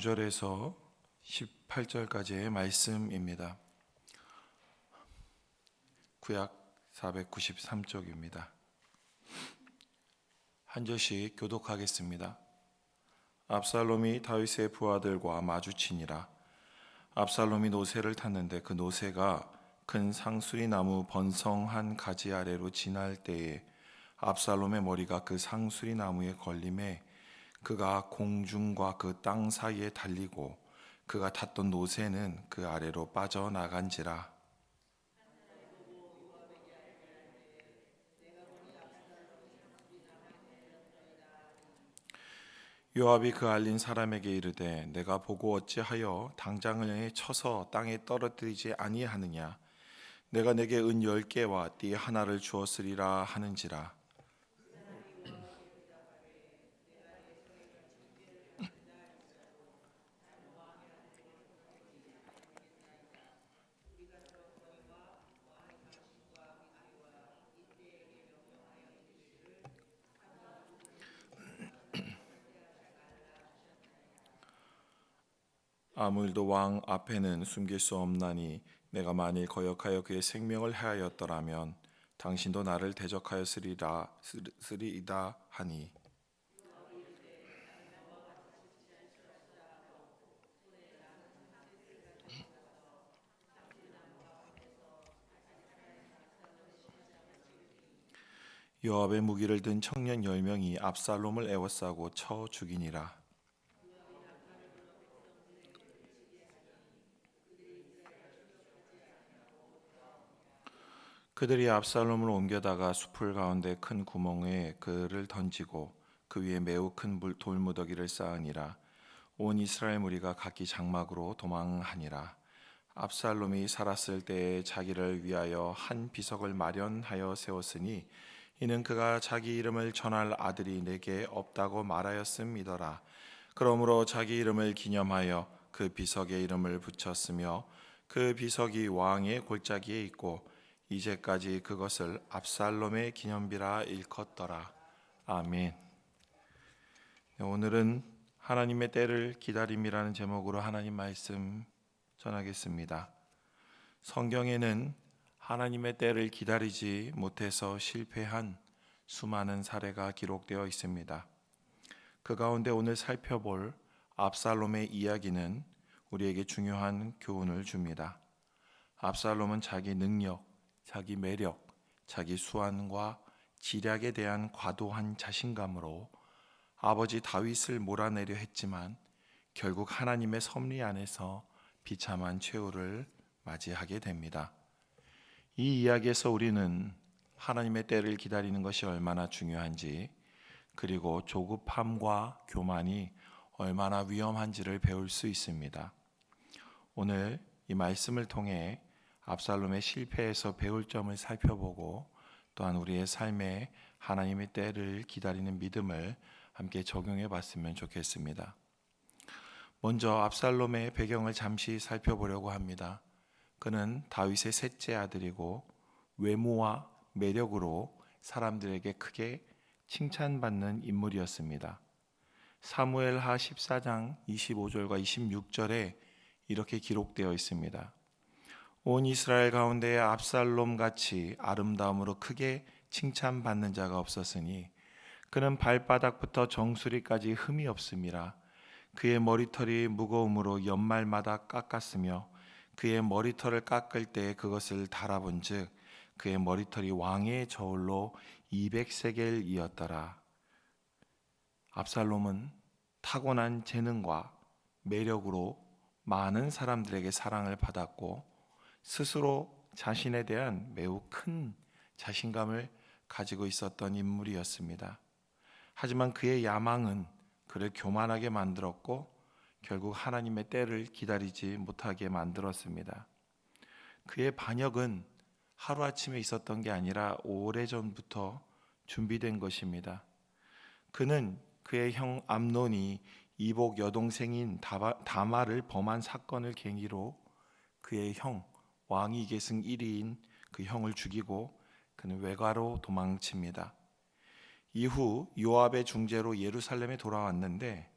9절에서 18절까지의 말씀입니다. 구약 493쪽입니다. 한 절씩 교독하겠습니다. 압살롬이 다윗의 부하들과 마주치니라. 압살롬이 노새를 탔는데 그 노새가 큰 상수리 나무 번성한 가지 아래로 지날 때에 압살롬의 머리가 그 상수리 나무에 걸림에 그가 공중과 그 땅 사이에 달리고 그가 탔던 노새는 그 아래로 빠져나간지라. 요압이 그 알린 사람에게 이르되 내가 보고 어찌하여 당장을 쳐서 땅에 떨어뜨리지 아니하느냐. 내가 내게 은 10개와 띠 하나를 주었으리라 하는지라. 아무 일도 왕 앞에는 숨길 수 없나니 내가 만일 거역하여 그의 생명을 해하였더라면 당신도 나를 대적하였으리이다 하니. 요압의 무기를 든 청년 10명이 압살롬을 에워싸고 쳐 죽이니라. 그들이 압살롬을 옮겨다가 숲을 가운데 큰 구멍에 그를 던지고 그 위에 매우 큰 돌무더기를 쌓으니라. 온 이스라엘 무리가 각기 장막으로 도망하니라. 압살롬이 살았을 때에 자기를 위하여 한 비석을 마련하여 세웠으니 이는 그가 자기 이름을 전할 아들이 내게 없다고 말하였음이더라. 그러므로 자기 이름을 기념하여 그 비석에 이름을 붙였으며 그 비석이 왕의 골짜기에 있고 이제까지 그것을 압살롬의 기념비라 일컫더라. 아멘. 오늘은 하나님의 때를 기다림이라는 제목으로 하나님 말씀 전하겠습니다. 성경에는 하나님의 때를 기다리지 못해서 실패한 수많은 사례가 기록되어 있습니다. 그 가운데 오늘 살펴볼 압살롬의 이야기는 우리에게 중요한 교훈을 줍니다. 압살롬은 자기 능력, 자기 매력, 자기 수완과 지략에 대한 과도한 자신감으로 아버지 다윗을 몰아내려 했지만 결국 하나님의 섭리 안에서 비참한 최후를 맞이하게 됩니다. 이 이야기에서 우리는 하나님의 때를 기다리는 것이 얼마나 중요한지, 그리고 조급함과 교만이 얼마나 위험한지를 배울 수 있습니다. 오늘 이 말씀을 통해 압살롬의 실패에서 배울 점을 살펴보고 또한 우리의 삶에 하나님의 때를 기다리는 믿음을 함께 적용해 봤으면 좋겠습니다. 먼저 압살롬의 배경을 잠시 살펴보려고 합니다. 그는 다윗의 셋째 아들이고 외모와 매력으로 사람들에게 크게 칭찬받는 인물이었습니다. 사무엘하 14장 25절과 26절에 이렇게 기록되어 있습니다. 온 이스라엘 가운데 압살롬 같이 아름다움으로 크게 칭찬받는 자가 없었으니 그는 발바닥부터 정수리까지 흠이 없음이라. 그의 머리털이 무거움으로 연말마다 깎았으며 그의 머리털을 깎을 때 그것을 달아본즉 그의 머리털이 왕의 저울로 200세겔이었더라. 압살롬은 타고난 재능과 매력으로 많은 사람들에게 사랑을 받았고 스스로 자신에 대한 매우 큰 자신감을 가지고 있었던 인물이었습니다. 하지만 그의 야망은 그를 교만하게 만들었고 결국 하나님의 때를 기다리지 못하게 만들었습니다. 그의 반역은 하루아침에 있었던 게 아니라 오래전부터 준비된 것입니다. 그는 그의 형 암논이 이복 여동생인 다말을 범한 사건을 계기로 그의 형 왕위 계승 1위인 그 형을 죽이고 그는 외가로 도망칩니다. 이후 요압의 중재로 예루살렘에 돌아왔는데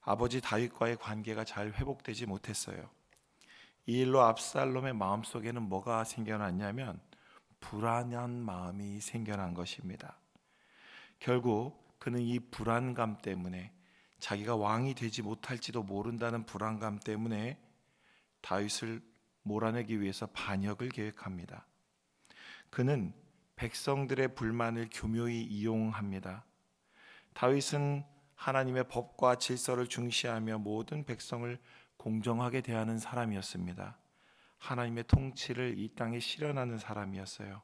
아버지 다윗과의 관계가 잘 회복되지 못했어요. 이 일로 압살롬의 마음속에는 뭐가 생겨났냐면 불안한 마음이 생겨난 것입니다. 결국 그는 이 불안감 때문에, 자기가 왕이 되지 못할지도 모른다는 불안감 때문에 다윗을 몰아내기 위해서 반역을 계획합니다. 그는 백성들의 불만을 교묘히 이용합니다. 다윗은 하나님의 법과 질서를 중시하며 모든 백성을 공정하게 대하는 사람이었습니다. 하나님의 통치를 이 땅에 실현하는 사람이었어요.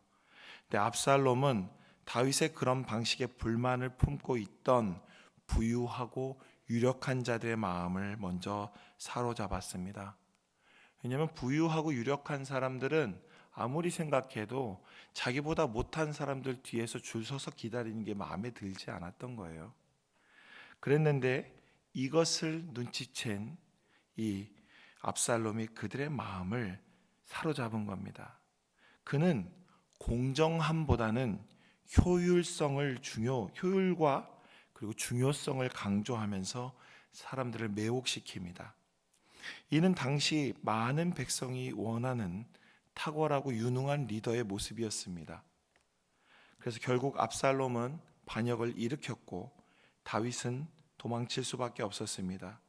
근데 압살롬은 다윗의 그런 방식의 불만을 품고 있던 부유하고 유력한 자들의 마음을 먼저 사로잡았습니다. 왜냐하면 부유하고 유력한 사람들은 아무리 생각해도 자기보다 못한 사람들 뒤에서 줄 서서 기다리는 게 마음에 들지 않았던 거예요. 그랬는데 이것을 눈치챈 이 압살롬이 그들의 마음을 사로잡은 겁니다. 그는 공정함보다는 효율과 그리고 중요성을 강조하면서 사람들을 매혹시킵니다. 이는 당시 많은 백성이 원하는 탁월하고 유능한 리더의 모습이었습니다. 그래서 결국 압살롬은 반역을 일으켰고 다윗은 도망칠 수밖에 없었습니다.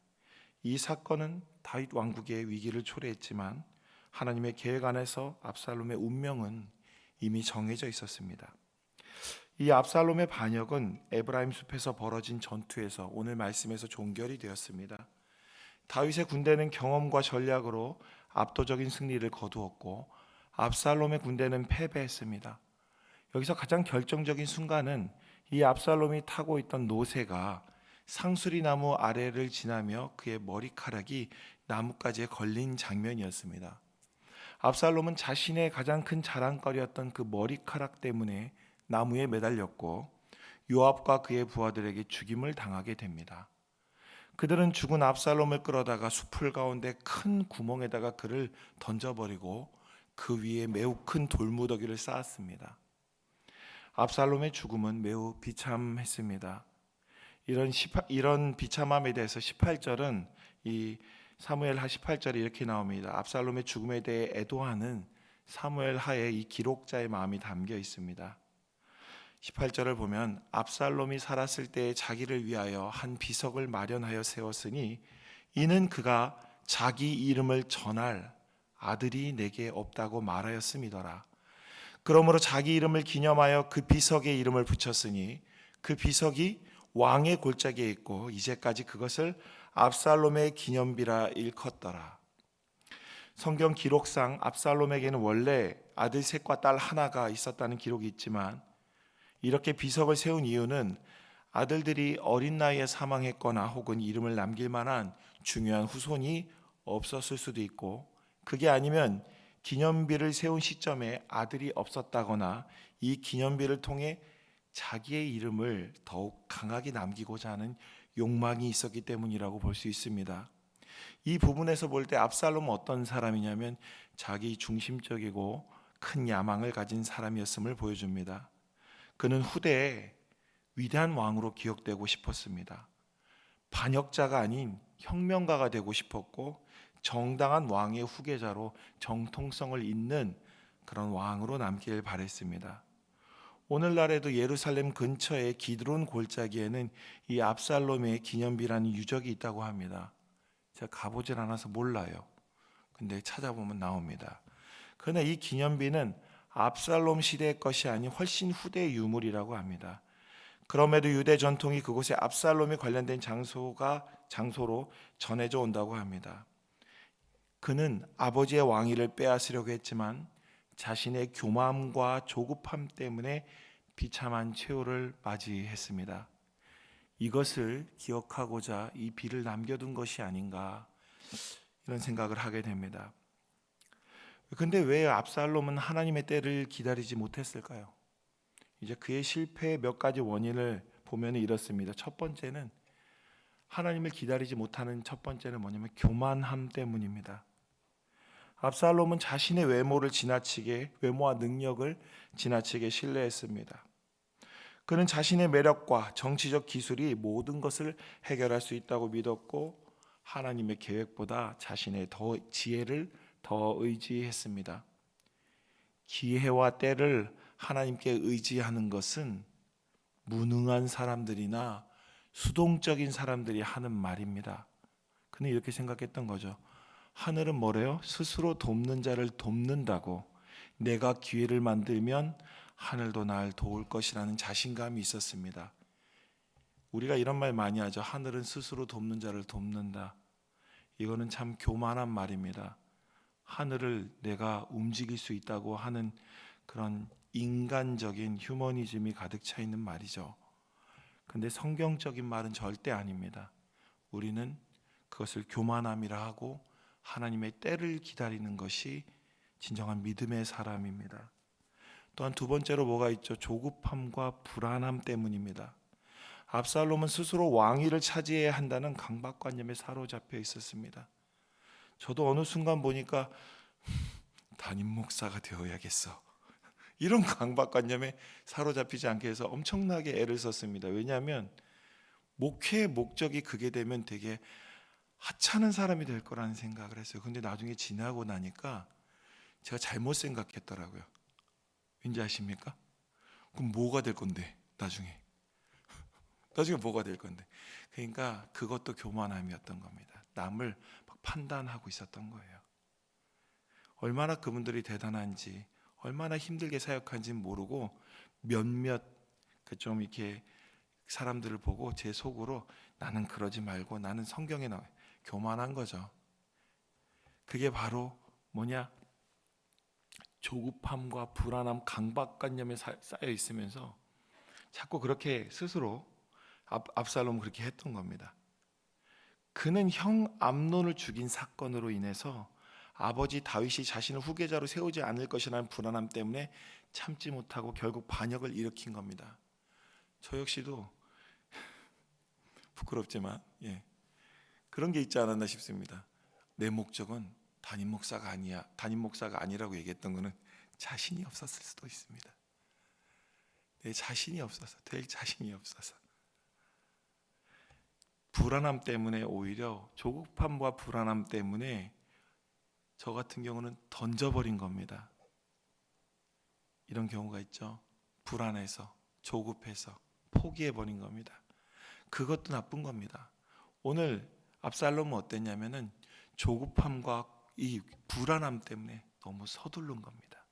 이 사건은 다윗 왕국의 위기를 초래했지만 하나님의 계획 안에서 압살롬의 운명은 이미 정해져 있었습니다. 이 압살롬의 반역은 에브라임 숲에서 벌어진 전투에서 오늘 말씀에서 종결이 되었습니다. 다윗의 군대는 경험과 전략으로 압도적인 승리를 거두었고 압살롬의 군대는 패배했습니다. 여기서 가장 결정적인 순간은 이 압살롬이 타고 있던 노새가 상수리나무 아래를 지나며 그의 머리카락이 나뭇가지에 걸린 장면이었습니다. 압살롬은 자신의 가장 큰 자랑거리였던 그 머리카락 때문에 나무에 매달렸고 요압과 그의 부하들에게 죽임을 당하게 됩니다. 그들은 죽은 압살롬을 끌어다가 숲을 가운데 큰 구멍에다가 그를 던져버리고 그 위에 매우 큰 돌무더기를 쌓았습니다. 압살롬의 죽음은 매우 비참했습니다. 이런 비참함에 대해서 18절은 이 사무엘하 18절에 이렇게 나옵니다. 압살롬의 죽음에 대해 애도하는 사무엘하의 이 기록자의 마음이 담겨 있습니다. 18절을 보면 압살롬이 살았을 때 자기를 위하여 한 비석을 마련하여 세웠으니 이는 그가 자기 이름을 전할 아들이 내게 없다고 말하였음이더라. 그러므로 자기 이름을 기념하여 그 비석에 이름을 붙였으니 그 비석이 왕의 골짜기에 있고 이제까지 그것을 압살롬의 기념비라 일컫더라. 성경 기록상 압살롬에게는 원래 아들 셋과 딸 하나가 있었다는 기록이 있지만 이렇게 비석을 세운 이유는 아들들이 어린 나이에 사망했거나 혹은 이름을 남길 만한 중요한 후손이 없었을 수도 있고 그게 아니면 기념비를 세운 시점에 아들이 없었다거나 이 기념비를 통해 자기의 이름을 더욱 강하게 남기고자 하는 욕망이 있었기 때문이라고 볼 수 있습니다. 이 부분에서 볼 때 압살롬은 어떤 사람이냐면 자기 중심적이고 큰 야망을 가진 사람이었음을 보여줍니다. 그는 후대에 위대한 왕으로 기억되고 싶었습니다. 반역자가 아닌 혁명가가 되고 싶었고 정당한 왕의 후계자로 정통성을 잇는 그런 왕으로 남길 바랬습니다. 오늘날에도 예루살렘 근처의 기드론 골짜기에는 이 압살롬의 기념비라는 유적이 있다고 합니다. 제가 가보질 않아서 몰라요. 근데 찾아보면 나옵니다. 그러나 이 기념비는 압살롬 시대의 것이 아닌 훨씬 후대의 유물이라고 합니다. 그럼에도 유대 전통이 그곳에 압살롬이 관련된 장소로 전해져 온다고 합니다. 그는 아버지의 왕위를 빼앗으려고 했지만 자신의 교만과 조급함 때문에 비참한 최후를 맞이했습니다. 이것을 기억하고자 이 비를 남겨둔 것이 아닌가 이런 생각을 하게 됩니다. 근데 왜 압살롬은 하나님의 때를 기다리지 못했을까요? 이제 그의 실패의 몇 가지 원인을 보면 이렇습니다. 첫 번째는 하나님을 기다리지 못하는 첫 번째는 뭐냐면 교만함 때문입니다. 압살롬은 자신의 외모와 능력을 지나치게 신뢰했습니다. 그는 자신의 매력과 정치적 기술이 모든 것을 해결할 수 있다고 믿었고 하나님의 계획보다 자신의 지혜를 더 의지했습니다. 기회와 때를 하나님께 의지하는 것은 무능한 사람들이나 수동적인 사람들이 하는 말입니다. 그는 이렇게 생각했던 거죠. 하늘은 뭐래요? 스스로 돕는 자를 돕는다고. 내가 기회를 만들면 하늘도 날 도울 것이라는 자신감이 있었습니다. 우리가 이런 말 많이 하죠. 하늘은 스스로 돕는 자를 돕는다. 이거는 참 교만한 말입니다. 하늘을 내가 움직일 수 있다고 하는 그런 인간적인 휴머니즘이 가득 차 있는 말이죠. 근데 성경적인 말은 절대 아닙니다. 우리는 그것을 교만함이라 하고 하나님의 때를 기다리는 것이 진정한 믿음의 사람입니다. 또한 두 번째로 뭐가 있죠? 조급함과 불안함 때문입니다. 압살롬은 스스로 왕위를 차지해야 한다는 강박관념에 사로잡혀 있었습니다. 저도 어느 순간 보니까 담임 목사가 되어야겠어. 이런 강박관념에 사로잡히지 않게 해서 엄청나게 애를 썼습니다. 왜냐하면 목회의 목적이 그게 되면 되게 하찮은 사람이 될 거라는 생각을 했어요. 근데 나중에 지나고 나니까 제가 잘못 생각했더라고요. 왠지 아십니까? 그럼 뭐가 될 건데 나중에 뭐가 될 건데. 그러니까 그것도 교만함이었던 겁니다. 남을 막 판단하고 있었던 거예요. 얼마나 그분들이 대단한지, 얼마나 힘들게 사역한지는 모르고 몇몇 좀 이렇게 사람들을 보고 제 속으로 나는 그러지 말고 나는 성경에 나와요. 교만한 거죠. 그게 바로 뭐냐? 조급함과 불안함, 강박관념에 쌓여 있으면서 자꾸 그렇게 스스로 압살롬은 그렇게 했던 겁니다. 그는 형 암논을 죽인 사건으로 인해서 아버지 다윗이 자신을 후계자로 세우지 않을 것이라는 불안함 때문에 참지 못하고 결국 반역을 일으킨 겁니다. 저 역시도 부끄럽지만 그런 게 있지 않았나 싶습니다. 내 목적은 담임 목사가 아니야. 담임 목사가 아니라고 얘기했던 거는 자신이 없었을 수도 있습니다. 내 자신이 없어서, 될 자신이 없어서. 불안함 때문에 오히려 조급함과 불안함 때문에 저 같은 경우는 던져버린 겁니다. 이런 경우가 있죠. 불안해서, 조급해서 포기해버린 겁니다. 그것도 나쁜 겁니다. 오늘 압살롬은 어땠냐면은 조급함과 이 불안함 때문에 너무 서두른 겁니다.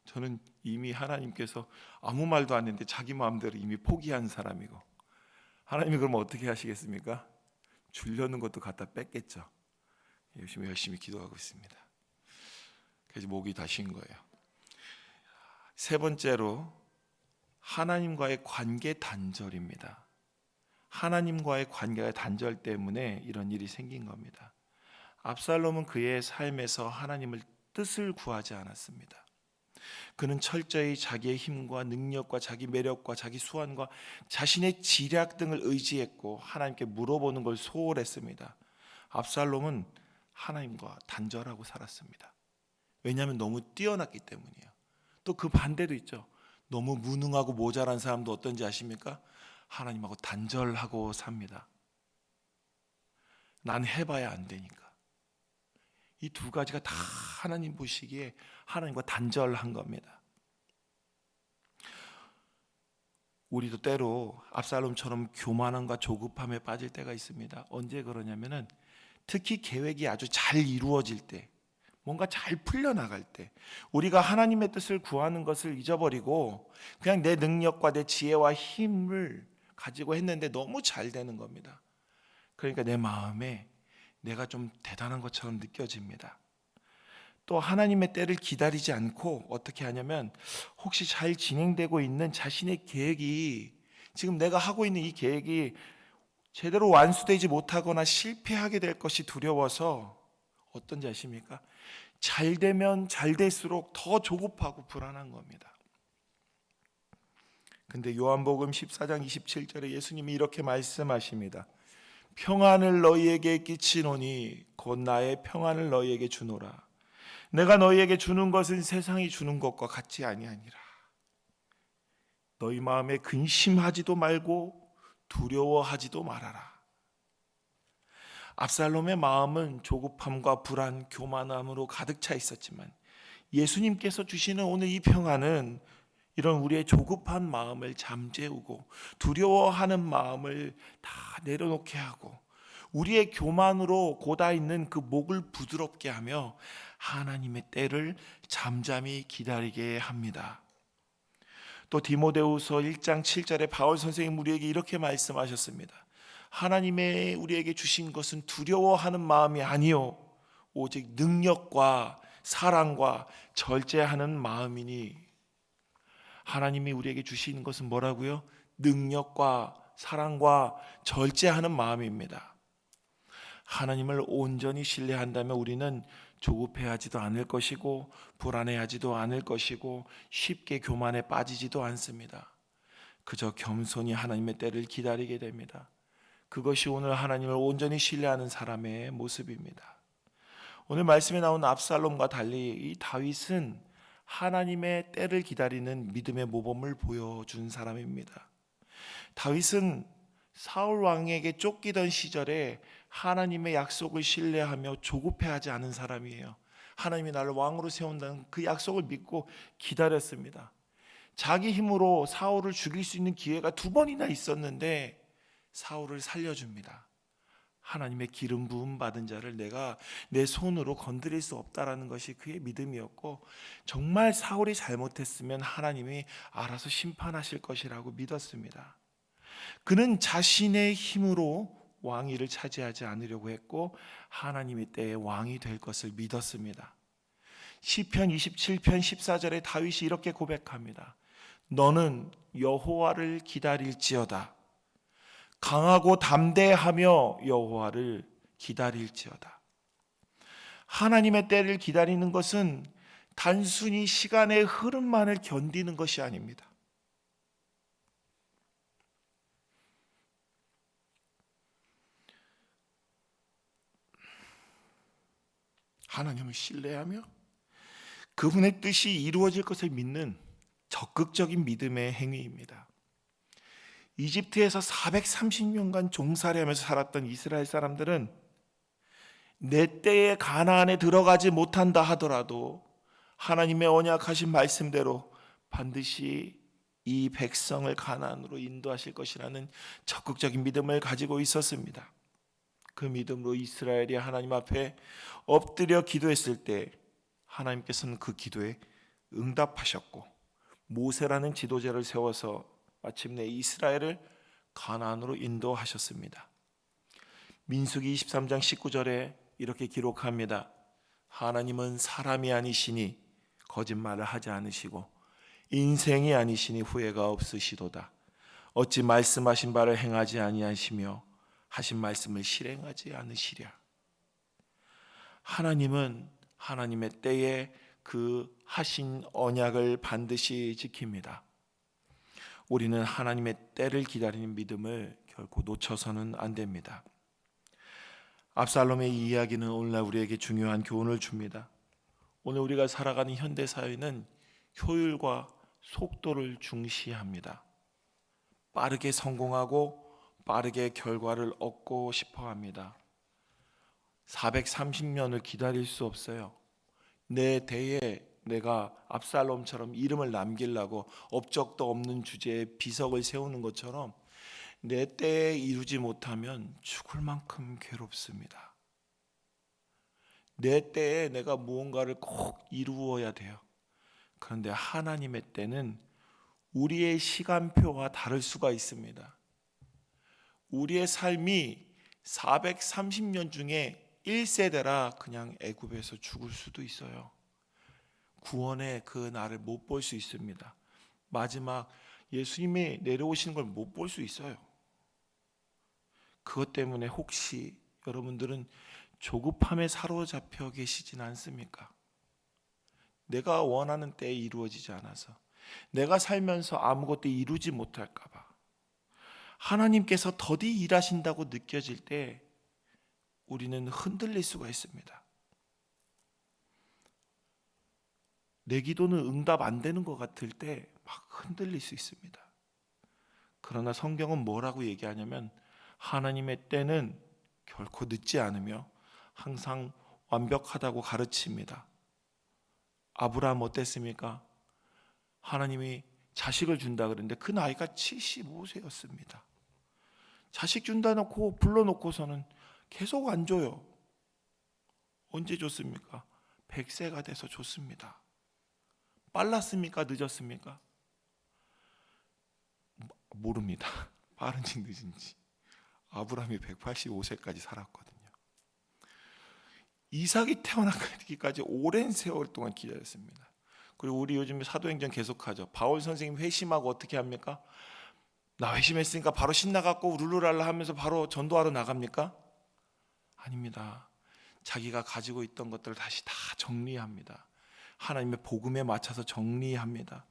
저는 이미 하나님께서 아무 말도 안 했는데 자기 마음대로 이미 포기한 사람이고, 하나님이 그러면 어떻게 하시겠습니까? 주려는 것도 갖다 뺐겠죠. 열심히 기도하고 있습니다. 그래서 목이 다 쉰 거예요. 세 번째로 하나님과의 관계 단절입니다. 하나님과의 관계가 단절 때문에 이런 일이 생긴 겁니다. 압살롬은 그의 삶에서 하나님을 뜻을 구하지 않았습니다. 그는 철저히 자기의 힘과 능력과 자기 매력과 자기 수완과 자신의 지략 등을 의지했고 하나님께 물어보는 걸 소홀했습니다. 압살롬은 하나님과 단절하고 살았습니다. 왜냐하면 너무 뛰어났기 때문이에요. 또 그 반대도 있죠. 너무 무능하고 모자란 사람도 어떤지 아십니까? 하나님하고 단절하고 삽니다. 난 해봐야 안 되니까. 이 두 가지가 다 하나님 보시기에 하나님과 단절한 겁니다. 우리도 때로 압살롬처럼 교만함과 조급함에 빠질 때가 있습니다. 언제 그러냐면은 특히 계획이 아주 잘 이루어질 때, 뭔가 잘 풀려나갈 때, 우리가 하나님의 뜻을 구하는 것을 잊어버리고 그냥 내 능력과 내 지혜와 힘을 가지고 했는데 너무 잘 되는 겁니다. 그러니까 내 마음에 내가 좀 대단한 것처럼 느껴집니다. 또 하나님의 때를 기다리지 않고 어떻게 하냐면 혹시 잘 진행되고 있는 자신의 계획이, 지금 내가 하고 있는 이 계획이 제대로 완수되지 못하거나 실패하게 될 것이 두려워서 어떤지 아십니까? 잘 되면 잘 될수록 더 조급하고 불안한 겁니다. 근데 요한복음 14장 27절에 예수님이 이렇게 말씀하십니다. 평안을 너희에게 끼치노니 곧 나의 평안을 너희에게 주노라. 내가 너희에게 주는 것은 세상이 주는 것과 같지 아니하니라. 너희 마음에 근심하지도 말고 두려워하지도 말아라. 압살롬의 마음은 조급함과 불안, 교만함으로 가득 차 있었지만 예수님께서 주시는 오늘 이 평안은 이런 우리의 조급한 마음을 잠재우고 두려워하는 마음을 다 내려놓게 하고 우리의 교만으로 고다 있는 그 목을 부드럽게 하며 하나님의 때를 잠잠히 기다리게 합니다. 또 디모데후서 1장 7절에 바울 선생님 우리에게 이렇게 말씀하셨습니다. 하나님의 우리에게 주신 것은 두려워하는 마음이 아니요 오직 능력과 사랑과 절제하는 마음이니. 하나님이 우리에게 주신 것은 뭐라고요? 능력과 사랑과 절제하는 마음입니다. 하나님을 온전히 신뢰한다면 우리는 조급해하지도 않을 것이고 불안해하지도 않을 것이고 쉽게 교만에 빠지지도 않습니다. 그저 겸손히 하나님의 때를 기다리게 됩니다. 그것이 오늘 하나님을 온전히 신뢰하는 사람의 모습입니다. 오늘 말씀에 나온 압살롬과 달리 이 다윗은 하나님의 때를 기다리는 믿음의 모범을 보여준 사람입니다. 다윗은 사울 왕에게 쫓기던 시절에 하나님의 약속을 신뢰하며 조급해하지 않은 사람이에요. 하나님이 나를 왕으로 세운다는 그 약속을 믿고 기다렸습니다. 자기 힘으로 사울을 죽일 수 있는 기회가 2번이나 있었는데 사울을 살려줍니다. 하나님의 기름 부음 받은 자를 내가 내 손으로 건드릴 수 없다라는 것이 그의 믿음이었고 정말 사울이 잘못했으면 하나님이 알아서 심판하실 것이라고 믿었습니다. 그는 자신의 힘으로 왕위를 차지하지 않으려고 했고 하나님의 때에 왕이 될 것을 믿었습니다. 시편 27편 14절에 다윗이 이렇게 고백합니다. 너는 여호와를 기다릴지어다. 강하고 담대하며 여호와를 기다릴지어다. 하나님의 때를 기다리는 것은 단순히 시간의 흐름만을 견디는 것이 아닙니다. 하나님을 신뢰하며 그분의 뜻이 이루어질 것을 믿는 적극적인 믿음의 행위입니다. 이집트에서 430년간 종살이하면서 살았던 이스라엘 사람들은 내 때에 가나안에 들어가지 못한다 하더라도 하나님의 언약하신 말씀대로 반드시 이 백성을 가나안으로 인도하실 것이라는 적극적인 믿음을 가지고 있었습니다. 그 믿음으로 이스라엘이 하나님 앞에 엎드려 기도했을 때 하나님께서는 그 기도에 응답하셨고 모세라는 지도자를 세워서 마침내 이스라엘을 가나안으로 인도하셨습니다. 민수기 23장 19절에 이렇게 기록합니다. 하나님은 사람이 아니시니 거짓말을 하지 않으시고 인생이 아니시니 후회가 없으시도다. 어찌 말씀하신 바를 행하지 아니하시며 하신 말씀을 실행하지 않으시랴. 하나님은 하나님의 때에 그 하신 언약을 반드시 지킵니다. 우리는 하나님의 때를 기다리는 믿음을 결코 놓쳐서는 안 됩니다. 압살롬의 이야기는 오늘날 우리에게 중요한 교훈을 줍니다. 오늘 우리가 살아가는 현대 사회는 효율과 속도를 중시합니다. 빠르게 성공하고 빠르게 결과를 얻고 싶어 합니다. 430년을 기다릴 수 없어요. 내 대에 내가 압살롬처럼 이름을 남기려고 업적도 없는 주제에 비석을 세우는 것처럼 내 때에 이루지 못하면 죽을 만큼 괴롭습니다. 내 때에 내가 무언가를 꼭 이루어야 돼요. 그런데 하나님의 때는 우리의 시간표와 다를 수가 있습니다. 우리의 삶이 430년 중에 1세대라 그냥 애굽에서 죽을 수도 있어요. 구원의 그 날을 못 볼 수 있습니다. 마지막 예수님이 내려오시는 걸 못 볼 수 있어요. 그것 때문에 혹시 여러분들은 조급함에 사로잡혀 계시진 않습니까? 내가 원하는 때에 이루어지지 않아서 내가 살면서 아무것도 이루지 못할까 봐 하나님께서 더디 일하신다고 느껴질 때 우리는 흔들릴 수가 있습니다. 내 기도는 응답 안 되는 것 같을 때 막 흔들릴 수 있습니다. 그러나 성경은 뭐라고 얘기하냐면 하나님의 때는 결코 늦지 않으며 항상 완벽하다고 가르칩니다. 아브라함 어땠습니까? 하나님이 자식을 준다 그랬는데 그 나이가 75세였습니다. 자식 준다 놓고 불러놓고서는 계속 안 줘요. 언제 줬습니까? 100세가 돼서 줬습니다. 빨랐습니까? 늦었습니까? 모릅니다. 빠른지 늦은지. 아브라함이 185세까지 살았거든요. 이삭이 태어나기까지 오랜 세월 동안 기다렸습니다. 그리고 우리 요즘에 사도행전 계속하죠. 바울 선생님 회심하고 어떻게 합니까? 나 회심했으니까 바로 신나갖고 룰루랄라 하면서 바로 전도하러 나갑니까? 아닙니다. 자기가 가지고 있던 것들을 다시 다 정리합니다. 하나님의 복음에 맞춰서 정리합니다.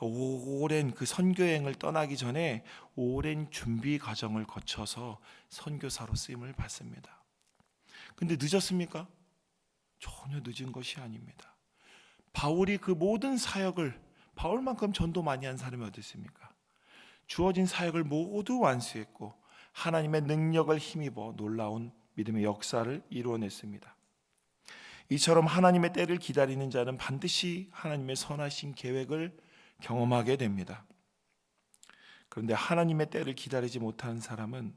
오랜 그 선교행을 떠나기 전에 오랜 준비 과정을 거쳐서 선교사로 쓰임을 받습니다. 근데 늦었습니까? 전혀 늦은 것이 아닙니다. 바울이 그 모든 사역을, 바울만큼 전도 많이 한 사람이 어디 있습니까? 주어진 사역을 모두 완수했고 하나님의 능력을 힘입어 놀라운 믿음의 역사를 이루어냈습니다. 이처럼 하나님의 때를 기다리는 자는 반드시 하나님의 선하신 계획을 경험하게 됩니다. 그런데 하나님의 때를 기다리지 못한 사람은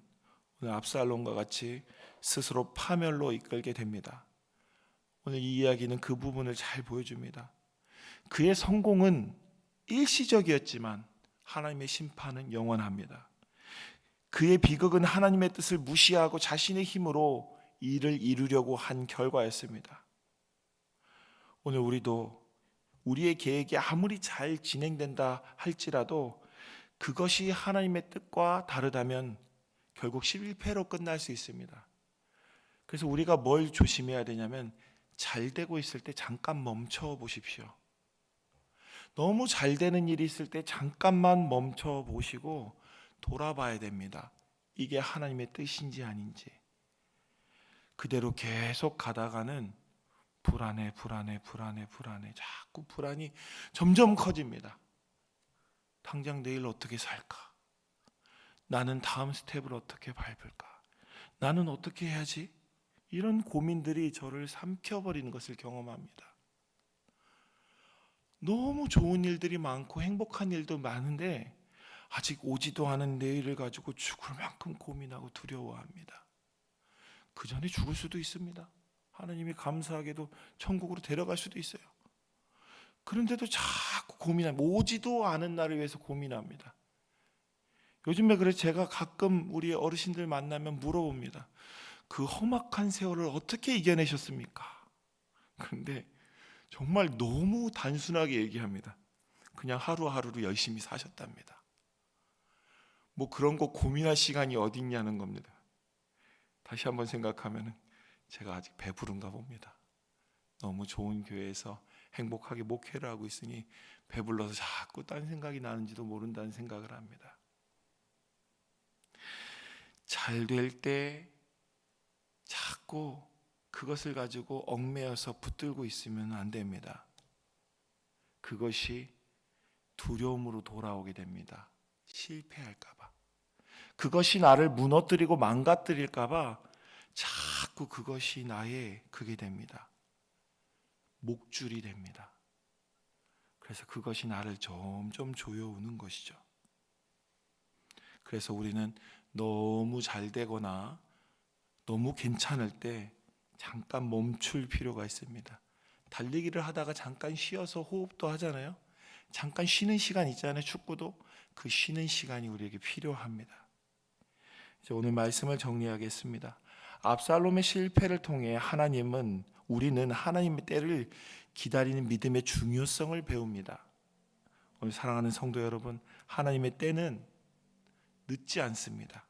오늘 압살롬과 같이 스스로 파멸로 이끌게 됩니다. 오늘 이 이야기는 그 부분을 잘 보여줍니다. 그의 성공은 일시적이었지만 하나님의 심판은 영원합니다. 그의 비극은 하나님의 뜻을 무시하고 자신의 힘으로 일을 이루려고 한 결과였습니다. 오늘 우리도 우리의 계획이 아무리 잘 진행된다 할지라도 그것이 하나님의 뜻과 다르다면 결국 실패로 끝날 수 있습니다. 그래서 우리가 뭘 조심해야 되냐면 잘 되고 있을 때 잠깐 멈춰 보십시오. 너무 잘 되는 일이 있을 때 잠깐만 멈춰 보시고 돌아봐야 됩니다. 이게 하나님의 뜻인지 아닌지. 그대로 계속 가다가는 불안해. 자꾸 불안이 점점 커집니다. 당장 내일 어떻게 살까? 나는 다음 스텝을 어떻게 밟을까? 나는 어떻게 해야지? 이런 고민들이 저를 삼켜버리는 것을 경험합니다. 너무 좋은 일들이 많고 행복한 일도 많은데 아직 오지도 않은 내일을 가지고 죽을 만큼 고민하고 두려워합니다. 그 전에 죽을 수도 있습니다. 하나님이 감사하게도 천국으로 데려갈 수도 있어요. 그런데도 자꾸 고민합니다. 오지도 않은 날을 위해서 고민합니다. 요즘에 그래서 제가 가끔 우리 어르신들 만나면 물어봅니다. 그 험악한 세월을 어떻게 이겨내셨습니까? 그런데 정말 너무 단순하게 얘기합니다. 그냥 하루하루를 열심히 사셨답니다. 뭐 그런 거 고민할 시간이 어디 있냐는 겁니다. 다시 한번 생각하면 제가 아직 배부른가 봅니다. 너무 좋은 교회에서 행복하게 목회를 하고 있으니 배불러서 자꾸 딴 생각이 나는지도 모른다는 생각을 합니다. 잘 될 때 자꾸 그것을 가지고 얽매여서 붙들고 있으면 안 됩니다. 그것이 두려움으로 돌아오게 됩니다. 실패할까 봐. 그것이 나를 무너뜨리고 망가뜨릴까 봐 자꾸 그것이 나의 그게 됩니다. 목줄이 됩니다. 그래서 그것이 나를 점점 조여오는 것이죠. 그래서 우리는 너무 잘 되거나 너무 괜찮을 때 잠깐 멈출 필요가 있습니다. 달리기를 하다가 잠깐 쉬어서 호흡도 하잖아요. 잠깐 쉬는 시간 있잖아요. 축구도 그 쉬는 시간이 우리에게 필요합니다. 이제 오늘 말씀을 정리하겠습니다. 압살롬의 실패를 통해 우리는 하나님의 때를 기다리는 믿음의 중요성을 배웁니다. 오늘 사랑하는 성도 여러분, 하나님의 때는 늦지 않습니다.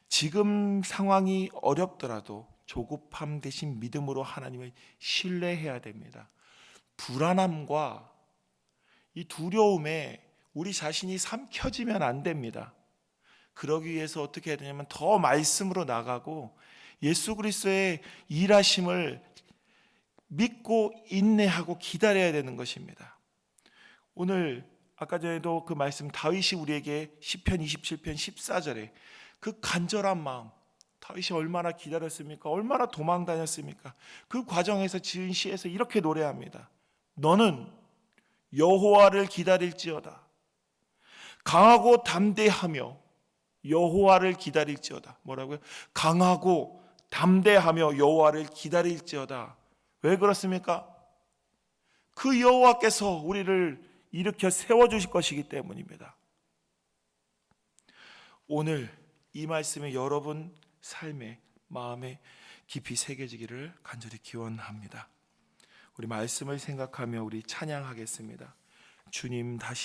지금 상황이 어렵더라도 조급함 대신 믿음으로 하나님을 신뢰해야 됩니다. 불안함과 이 두려움에 우리 자신이 삼켜지면 안 됩니다. 그러기 위해서 어떻게 해야 되냐면 더 말씀으로 나가고 예수 그리스도의 일하심을 믿고 인내하고 기다려야 되는 것입니다. 오늘 아까 전에도 그 말씀 다윗이 우리에게 시편 27편 14절에 그 간절한 마음, 다윗이 얼마나 기다렸습니까? 얼마나 도망 다녔습니까? 그 과정에서 지은 시에서 이렇게 노래합니다. 너는 여호와를 기다릴지어다. 강하고 담대하며 여호와를 기다릴지어다. 뭐라고요? 강하고 담대하며 여호와를 기다릴지어다. 왜 그렇습니까? 그 여호와께서 우리를 일으켜 세워주실 것이기 때문입니다. 오늘 이 말씀이 여러분 삶에, 마음에 깊이 새겨지기를 간절히 기원합니다. 우리 말씀을 생각하며 우리 찬양하겠습니다. 주님 다시